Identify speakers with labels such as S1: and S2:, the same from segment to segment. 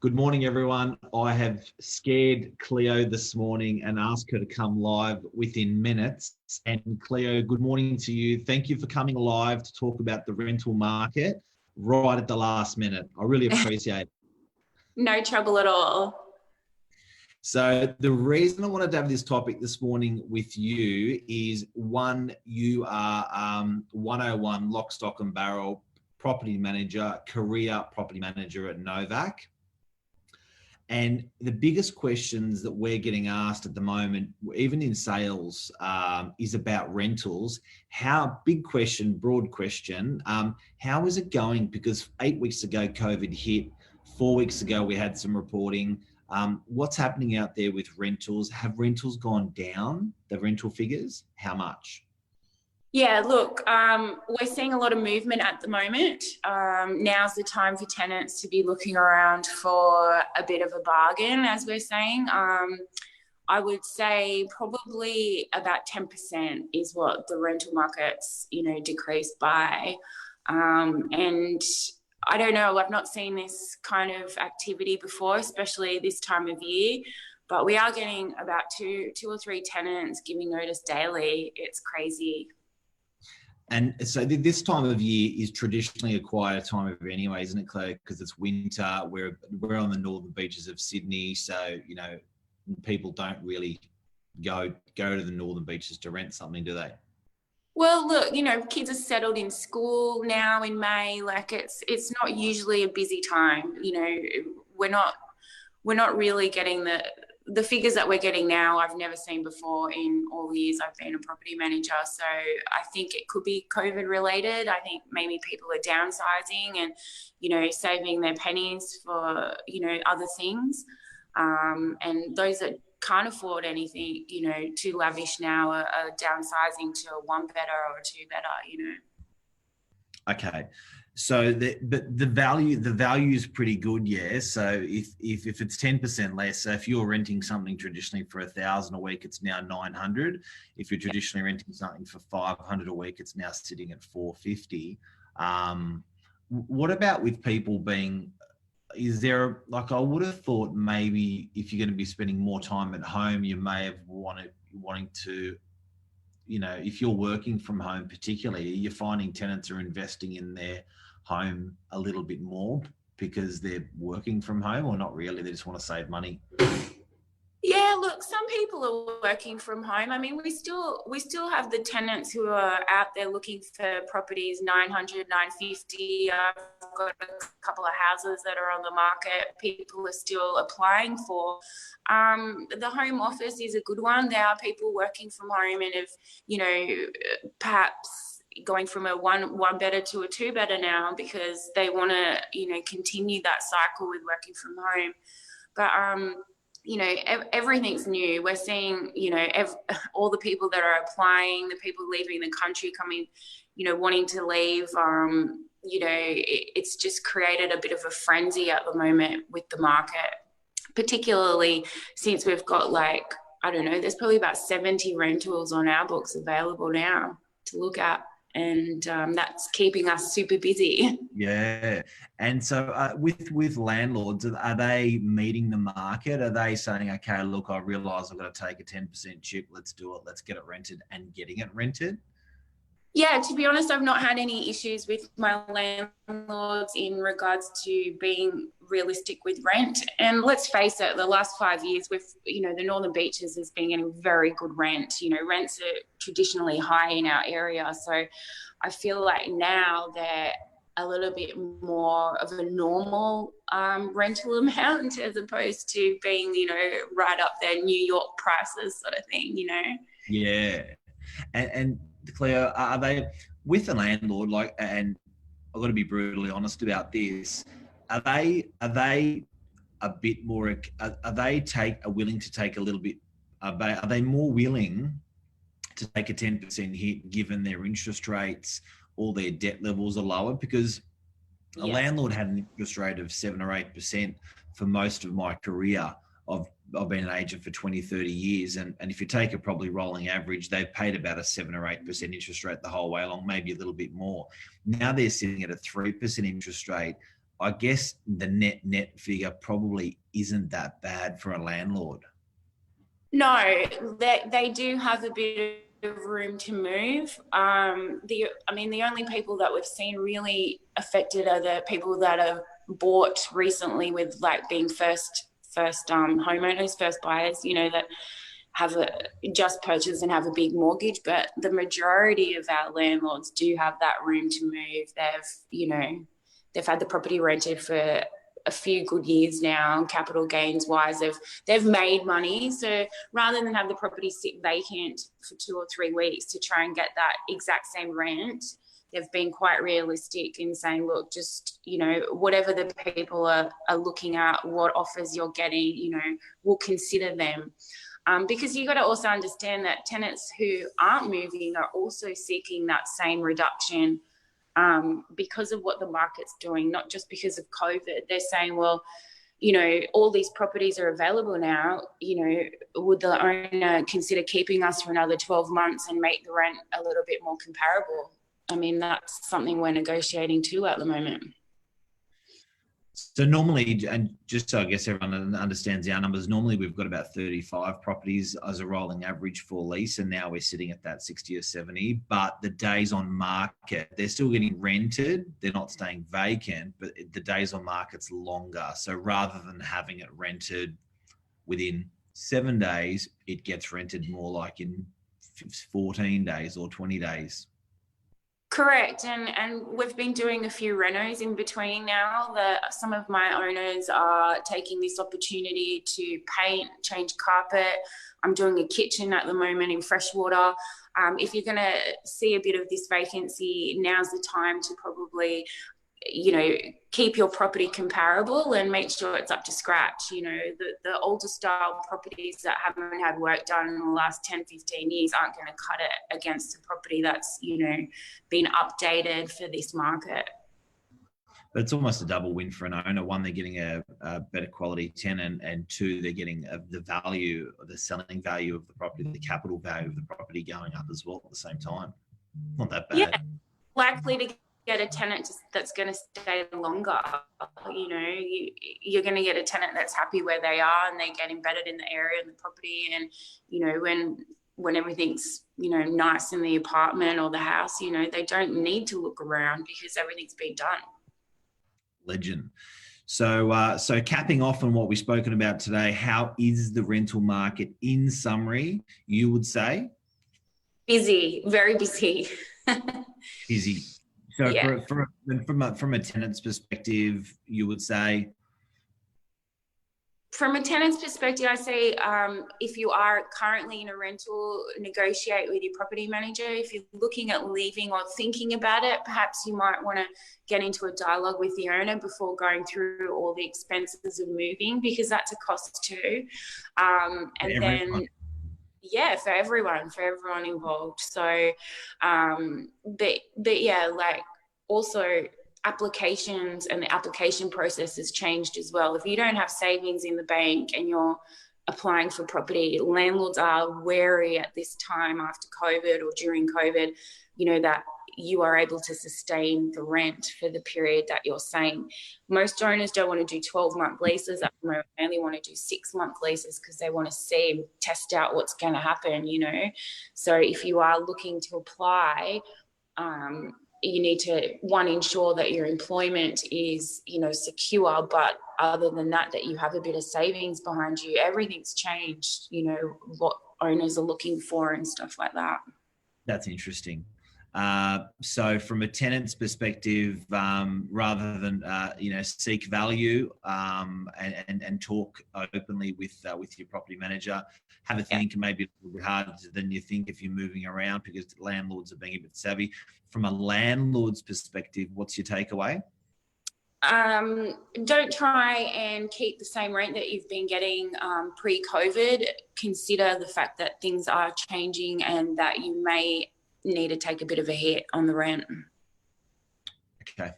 S1: Good morning, everyone. I have scared Cleo this morning and asked her to come live within minutes. And Cleo, good morning to you. Thank you for coming live to talk about the rental market right at the last minute. I really appreciate it.
S2: No trouble at all.
S1: So the reason I wanted to have this topic this morning with you is one, you are 101 lock, stock and barrel property manager, career property manager at Novac. And the biggest questions that we're getting asked at the moment, even in sales, is about rentals. Big question, broad question, how is it going? Because 8 weeks ago, COVID hit. 4 weeks ago, we had some reporting. What's happening out there with rentals? Have rentals gone down, the rental figures? How much?
S2: Yeah, look, we're seeing a lot of movement at the moment. Now's the time for tenants to be looking around for a bit of a bargain, as we're saying. I would say probably about 10% is what the rental market's, decreased by. And I don't know, I've not seen this kind of activity before, especially this time of year. But we are getting about two or three tenants giving notice daily. It's crazy.
S1: And so this time of year is traditionally a quieter time of year anyway, isn't it, Claire? Because it's winter. We're on the northern beaches of Sydney, so people don't really go to the northern beaches to rent something, do they?
S2: Well, look, kids are settled in school now in May. Like it's not usually a busy time. We're not really getting the figures that we're getting now. I've never seen before in all the years I've been a property manager. So I think it could be COVID related. I think maybe people are downsizing and, saving their pennies for, other things. And those that can't afford anything, too lavish now are downsizing to a one better or a two better,
S1: Okay. So the value is pretty good, yeah. So if it's 10% less, so if you're renting something traditionally for $1,000 a week, it's now $900. If you're traditionally renting something for $500 a week, it's now sitting at $450. What about with people being? Is there, I would have thought maybe if you're going to be spending more time at home, you may have wanting to. If you're working from home, particularly, you're finding tenants are investing in their home a little bit more because they're working from home, or not really? They just want to save money.
S2: Yeah, look, some people are working from home. I mean, we still have the tenants who are out there looking for properties, 900, 950. I've got a couple of houses that are on the market. People are still applying for. The home office is a good one. There are people working from home and have, perhaps going from a one better to a two better now because they want to, continue that cycle with working from home. But, everything's new. We're seeing, all the people that are applying, the people leaving the country coming, wanting to leave. It's just created a bit of a frenzy at the moment with the market, particularly since we've got there's probably about 70 rentals on our books available now to look at. And that's keeping us super busy.
S1: Yeah. And so with landlords, are they meeting the market? Are they saying, okay, look, I realise I've got to take a 10% chip. Let's do it. Let's get it rented and getting it rented?
S2: Yeah, to be honest, I've not had any issues with my landlords in regards to being realistic with rent. And let's face it, the last 5 years with, the Northern Beaches has been getting very good rent. Rents are traditionally high in our area. So I feel like now they're a little bit more of a normal rental amount as opposed to being, right up there, New York prices sort of thing,
S1: Yeah. And Cleo, are they with a landlord, and I've got to be brutally honest about this, are they a bit more, are they willing to take a little bit, are they more willing to take a 10% hit given their interest rates or their debt levels are lower? Because a landlord had an interest rate of 7 or 8% for most of my career. I've been an agent for 20, 30 years. And if you take a probably rolling average, they've paid about a 7 or 8% interest rate the whole way along, maybe a little bit more. Now they're sitting at a 3% interest rate I guess the net figure probably isn't that bad for a landlord.
S2: No, they do have a bit of room to move. The only people that we've seen really affected are the people that have bought recently with like being first homeowners, first buyers, that have just purchased and have a big mortgage. But the majority of our landlords do have that room to move. They've had the property rented for a few good years now, capital gains wise. They've made money. So rather than have the property sit vacant for 2 or 3 weeks to try and get that exact same rent, they've been quite realistic in saying, look, just, whatever the people are looking at, what offers you're getting, we'll consider them. Because you've got to also understand that tenants who aren't moving are also seeking that same reduction because of what the market's doing, not just because of COVID. They're saying, well, all these properties are available now, would the owner consider keeping us for another 12 months and make the rent a little bit more comparable? I mean, that's something we're negotiating too at the moment.
S1: So normally, and just so I guess everyone understands our numbers, normally we've got about 35 properties as a rolling average for lease, and now we're sitting at that 60 or 70. But the days on market, they're still getting rented. They're not staying vacant, but the days on market's longer. So rather than having it rented within 7 days, it gets rented more like in 14 days or 20 days.
S2: Correct. And we've been doing a few renos in between now. Some of my owners are taking this opportunity to paint, change carpet. I'm doing a kitchen at the moment in Freshwater. If you're going to see a bit of this vacancy, now's the time to probably, keep your property comparable and make sure it's up to scratch. The older style properties that haven't had work done in the last 10, 15 years aren't going to cut it against a property that's, been updated for this market.
S1: But it's almost a double win for an owner. One, they're getting a better quality tenant, and two, they're getting the value, the selling value of the property, the capital value of the property going up as well at the same time. Not that bad.
S2: Yeah, likely to get a tenant that's going to stay longer. You're going to get a tenant that's happy where they are and they're getting embedded in the area and the property. And, when everything's, nice in the apartment or the house, they don't need to look around because everything's been done.
S1: Legend. So capping off on what we've spoken about today, how is the rental market in summary, you would say?
S2: Busy, very busy.
S1: Busy. So
S2: yeah.
S1: from a tenant's perspective, you would say?
S2: From a tenant's perspective, I say if you are currently in a rental, negotiate with your property manager. If you're looking at leaving or thinking about it, perhaps you might want to get into a dialogue with the owner before going through all the expenses of moving, because that's a cost too. For everyone involved. So, but yeah, like also applications and the application process has changed as well. If you don't have savings in the bank and you're applying for property, landlords are wary at this time after COVID or during COVID, that you are able to sustain the rent for the period that you're saying. Most owners don't want to do 12-month leases. At the moment, they only want to do 6-month leases because they want to test out what's going to happen, So if you are looking to apply, you need to, one, ensure that your employment is, secure, but other than that you have a bit of savings behind you. Everything's changed, what owners are looking for and stuff like that.
S1: That's interesting. So from a tenant's perspective, rather than seek value and talk openly with your property manager, have a think. Maybe a little bit harder than you think if you're moving around, because landlords are being a bit savvy. From a landlord's perspective, what's your takeaway?
S2: Don't try and keep the same rent that you've been getting pre-COVID. Consider the fact that things are changing and that you may need to take a bit of a hit on the rent.
S1: Okay.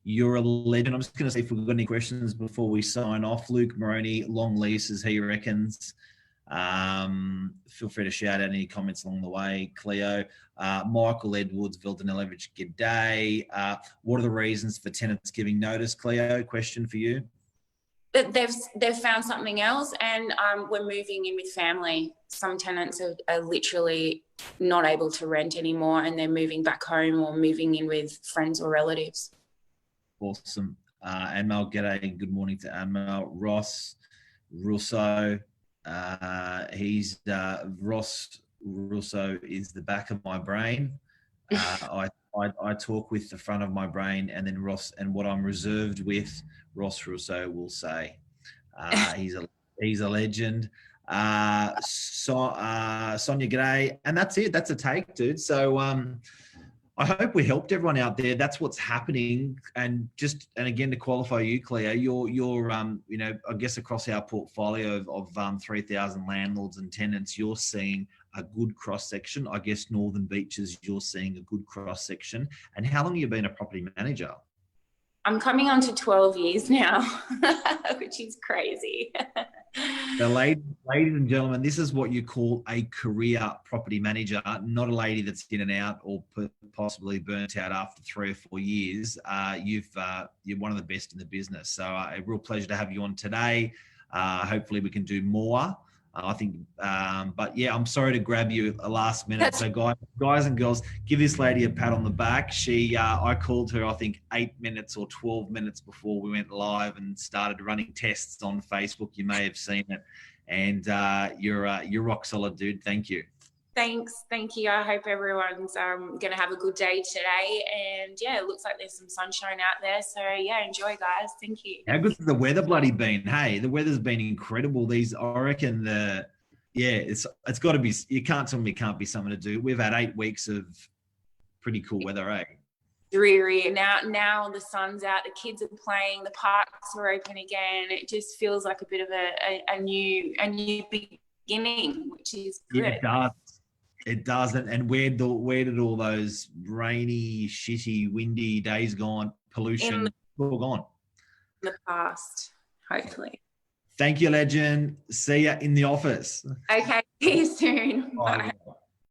S1: You're a legend. I'm just going to see if we've got any questions before we sign off. Luke Moroney, long leases, he reckons. Feel free to shout out any comments along the way, Cleo. Michael Edwards, Vildanelevich, g'day. What are the reasons for tenants giving notice, Cleo? Question for you.
S2: They've found something else, and we're moving in with family. Some tenants are literally not able to rent anymore, and they're moving back home or moving in with friends or relatives.
S1: Awesome. Anmel, g'day. Good morning to Anmel. Ross Russo. Ross Russo is the back of my brain. I talk with the front of my brain, and then Ross, and what I'm reserved with, Ross Russo will say. He's a legend. Sonia, g'day. And that's it. That's a take, dude. So I hope we helped everyone out there. That's what's happening. And again, to qualify you, Cleo, you're I guess across our portfolio of 3,000 landlords and tenants, you're seeing a good cross section. I guess Northern Beaches, you're seeing a good cross section. And how long have you been a property manager?
S2: I'm coming on to 12 years now, which is crazy.
S1: So ladies and gentlemen, this is what you call a career property manager, not a lady that's in and out or possibly burnt out after 3 or 4 years. You're one of the best in the business. So a real pleasure to have you on today. Hopefully we can do more. I think, but yeah, I'm sorry to grab you a last minute. So guys and girls, give this lady a pat on the back. I called her, I think 8 minutes or 12 minutes before we went live and started running tests on Facebook. You may have seen it, and you're rock solid, dude. Thank you.
S2: Thanks. Thank you. I hope everyone's going to have a good day today. And yeah, it looks like there's some sunshine out there. So yeah, enjoy, guys. Thank you.
S1: How good's the weather bloody been? Hey, the weather's been incredible. I reckon it's got to be, you can't tell me it can't be something to do. We've had 8 weeks of pretty cool weather, eh?
S2: Dreary. Now the sun's out, the kids are playing, the parks are open again. It just feels like a bit of a new beginning, which is good.
S1: Yeah, it does. It doesn't. And where did all those rainy, shitty, windy days gone? Pollution, all gone.
S2: In the past, hopefully.
S1: Thank you, legend. See ya in the office.
S2: Okay, see you soon. Bye.